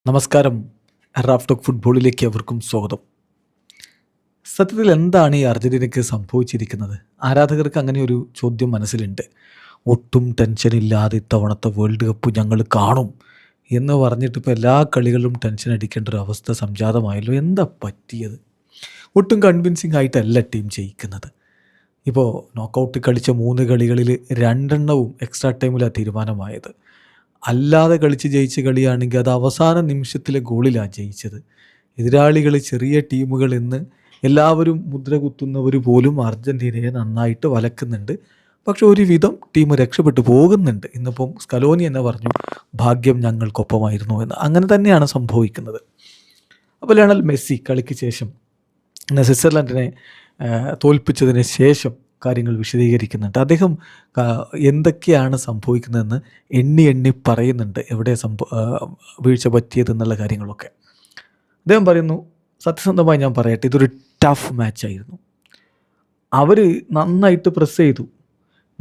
നമസ്കാരം. Raf talk ഫുട്ബോളിലേക്ക് അവർക്കും സ്വാഗതം. സത്യത്തിൽ എന്താണ് ഈ അർജൻറ്റീനയ്ക്ക് സംഭവിച്ചിരിക്കുന്നത്? ആരാധകർക്ക് അങ്ങനെ ഒരു ചോദ്യം മനസ്സിലുണ്ട്. ഒട്ടും ടെൻഷനില്ലാതെ ഇത്തവണത്തെ വേൾഡ് കപ്പ് ഞങ്ങൾ കാണും എന്ന് പറഞ്ഞിട്ട് ഇപ്പോൾ എല്ലാ കളികളിലും ടെൻഷൻ അടിക്കേണ്ട ഒരു അവസ്ഥ സംജാതമായല്ലോ. എന്താ പറ്റിയത്? ഒട്ടും കൺവിൻസിങ് ആയിട്ടല്ല ടീം ജയിക്കുന്നത്. ഇപ്പോൾ നോക്കൗട്ട് കളിച്ച 3 കളികളിൽ 2 എക്സ്ട്രാ ടൈമിലാണ് തീരുമാനമായത്. അല്ലാതെ കളിച്ച് ജയിച്ച കളിയാണെങ്കിൽ അത് അവസാന നിമിഷത്തിലെ ഗോളിലാണ് ജയിച്ചത്. എതിരാളികൾ ചെറിയ ടീമുകൾ എന്ന് എല്ലാവരും മുദ്ര കുത്തുന്നവർ പോലും അർജൻറ്റീനയെ നന്നായിട്ട് വലക്കുന്നുണ്ട്. പക്ഷെ ഒരുവിധം ടീം രക്ഷപ്പെട്ടു പോകുന്നുണ്ട്. ഇന്നിപ്പം സ്കലോനി എന്നെ പറഞ്ഞു ഭാഗ്യം ഞങ്ങൾക്കൊപ്പമായിരുന്നു എന്ന്. അങ്ങനെ തന്നെയാണ് സംഭവിക്കുന്നത്. അപ്പോൾ ലയണൽ മെസ്സി കളിക്ക് ശേഷം സ്വിറ്റ്സർലൻഡിനെ തോൽപ്പിച്ചതിന് ശേഷം കാര്യങ്ങൾ വിശദീകരിക്കുന്നുണ്ട്. അദ്ദേഹം എന്തൊക്കെയാണ് സംഭവിക്കുന്നതെന്ന് എണ്ണി പറയുന്നുണ്ട്, എവിടെ വീഴ്ച പറ്റിയതെന്നുള്ള കാര്യങ്ങളൊക്കെ. അദ്ദേഹം പറയുന്നു, സത്യസന്ധമായി ഞാൻ പറയട്ടെ, ഇതൊരു ടഫ് മാച്ചായിരുന്നു. അവർ നന്നായിട്ട് പ്രസ് ചെയ്തു.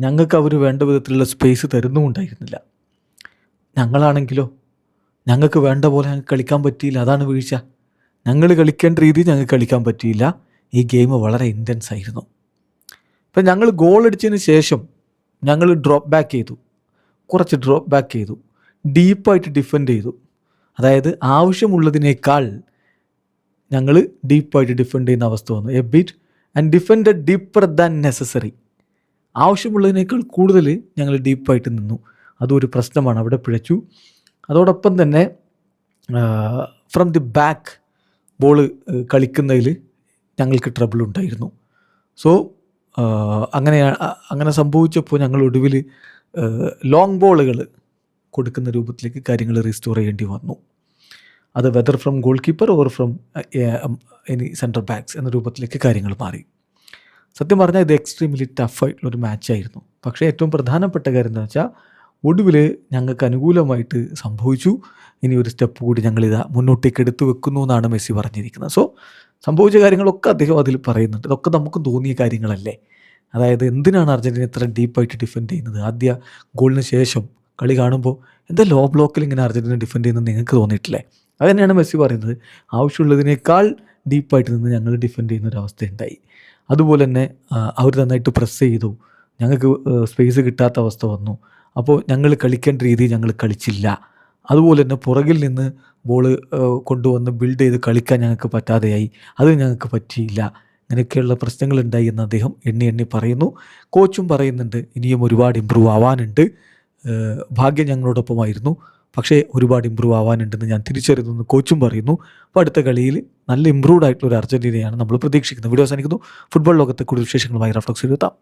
ഞങ്ങൾക്ക് അവർ വേണ്ട വിധത്തിലുള്ള സ്പേസ് തരുന്നുമുണ്ടായിരുന്നില്ല. ഞങ്ങളാണെങ്കിലോ ഞങ്ങൾക്ക് വേണ്ട പോലെ ഞങ്ങൾക്ക് കളിക്കാൻ പറ്റിയില്ല. അതാണ് വീഴ്ച. ഞങ്ങൾ കളിക്കേണ്ട രീതി ഞങ്ങൾക്ക് കളിക്കാൻ പറ്റിയില്ല. ഈ ഗെയിം വളരെ ഇൻറ്റൻസ് ആയിരുന്നു. ഇപ്പം ഞങ്ങൾ ഗോൾ അടിച്ചതിന് ശേഷം ഞങ്ങൾ കുറച്ച് ഡ്രോപ്പ് ബാക്ക് ചെയ്തു, ഡീപ്പായിട്ട് ഡിഫെൻഡ് ചെയ്തു. അതായത് ആവശ്യമുള്ളതിനേക്കാൾ ഞങ്ങൾ ഡീപ്പായിട്ട് ഡിഫെൻഡ് ചെയ്യുന്ന അവസ്ഥ വന്നു. A bit and defended deeper than necessary. ആവശ്യമുള്ളതിനേക്കാൾ കൂടുതൽ ഞങ്ങൾ ഡീപ്പായിട്ട് നിന്നു. അതൊരു പ്രശ്നമാണ്, അവിടെ പിഴച്ചു. അതോടൊപ്പം തന്നെ ഫ്രം ദി ബാക്ക് ബോൾ കളിക്കുന്നതിൽ ഞങ്ങൾക്ക് ട്രബിൾ ഉണ്ടായിരുന്നു. സോ അങ്ങനെ സംഭവിച്ചപ്പോൾ ഞങ്ങൾ ഒടുവിൽ ലോങ് ബോളുകൾ കൊടുക്കുന്ന രൂപത്തിലേക്ക് കാര്യങ്ങൾ റീസ്റ്റോർ ചെയ്യേണ്ടി വന്നു. അത് whether from goal keeper or from any central backs എന്ന രൂപത്തിലേക്ക് കാര്യങ്ങൾ മാറി. സത്യം പറഞ്ഞാൽ ഇത് എക്സ്ട്രീംലി ടഫായിട്ടുള്ളൊരു മാച്ചായിരുന്നു. പക്ഷേ ഏറ്റവും പ്രധാനപ്പെട്ട കാര്യം എന്താ വെച്ചാൽ ഒടുവിൽ ഞങ്ങൾക്ക് അനുകൂലമായിട്ട് സംഭവിച്ചു. ഇനി ഒരു സ്റ്റെപ്പ് കൂടി ഞങ്ങളിതാ മുന്നോട്ടേക്ക് എടുത്തു വെക്കുന്നു എന്നാണ് മെസ്സി പറഞ്ഞിരിക്കുന്നത്. സോ സംഭവിച്ച കാര്യങ്ങളൊക്കെ അദ്ദേഹം അതിൽ പറയുന്നുണ്ട്. ഇതൊക്കെ നമുക്കും തോന്നിയ കാര്യങ്ങളല്ലേ. അതായത് എന്തിനാണ് അർജൻറ്റീന ഇത്ര ഡീപ്പായിട്ട് ഡിഫെൻഡ് ചെയ്യുന്നത്? ആദ്യ ഗോളിന് ശേഷം കളി കാണുമ്പോൾ എന്താ ലോ ബ്ലോക്കിൽ ഇങ്ങനെ അർജൻറ്റീന ഡിഫെൻഡ് ചെയ്യുന്നത് നിങ്ങൾക്ക് തോന്നിയിട്ടില്ലേ? അത് തന്നെയാണ് മെസ്സി പറയുന്നത്. ആവശ്യമുള്ളതിനേക്കാൾ ഡീപ്പായിട്ട് നിന്ന് ഞങ്ങൾ ഡിഫെൻഡ് ചെയ്യുന്നൊരവസ്ഥ ഉണ്ടായി. അതുപോലെ തന്നെ അവർ നന്നായിട്ട് പ്രസ് ചെയ്തു. ഞങ്ങൾക്ക് സ്പേസ് കിട്ടാത്ത അവസ്ഥ വന്നു. അപ്പോൾ ഞങ്ങൾ കളിക്കേണ്ട രീതി ഞങ്ങൾ കളിച്ചില്ല. അതുപോലെ തന്നെ പുറകിൽ നിന്ന് ബോൾ കൊണ്ടുവന്ന് ബിൽഡ് ചെയ്ത് കളിക്കാൻ ഞങ്ങൾക്ക് പറ്റാതെയായി. അത് ഞങ്ങൾക്ക് പറ്റിയില്ല. ഇങ്ങനെയൊക്കെയുള്ള പ്രശ്നങ്ങളുണ്ടായി എന്ന് അദ്ദേഹം എണ്ണി പറയുന്നു. കോച്ചും പറയുന്നുണ്ട് ഇനിയും ഒരുപാട് ഇമ്പ്രൂവ് ആവാനുണ്ട്. ഭാഗ്യം ഞങ്ങളോടൊപ്പമായിരുന്നു, പക്ഷേ ഒരുപാട് ഇമ്പ്രൂവ് ആവാനുണ്ടെന്ന് ഞാൻ തിരിച്ചറിയുന്നു കോച്ചും പറയുന്നു. അപ്പോൾ അടുത്ത കളിയിൽ നല്ല ഇമ്പ്രൂവ്ഡ് ആയിട്ടുള്ള ഒരു അർജൻറ്റീനയാണ് നമ്മൾ പ്രതീക്ഷിക്കുന്നത്. വീഡിയോ അവസാനിക്കുന്നു. ഫുട്ബോൾ ലോകത്തെ കൂടുതൽ വിശേഷങ്ങളുമായി റാഫ് ടോക്സിൽ എത്താം.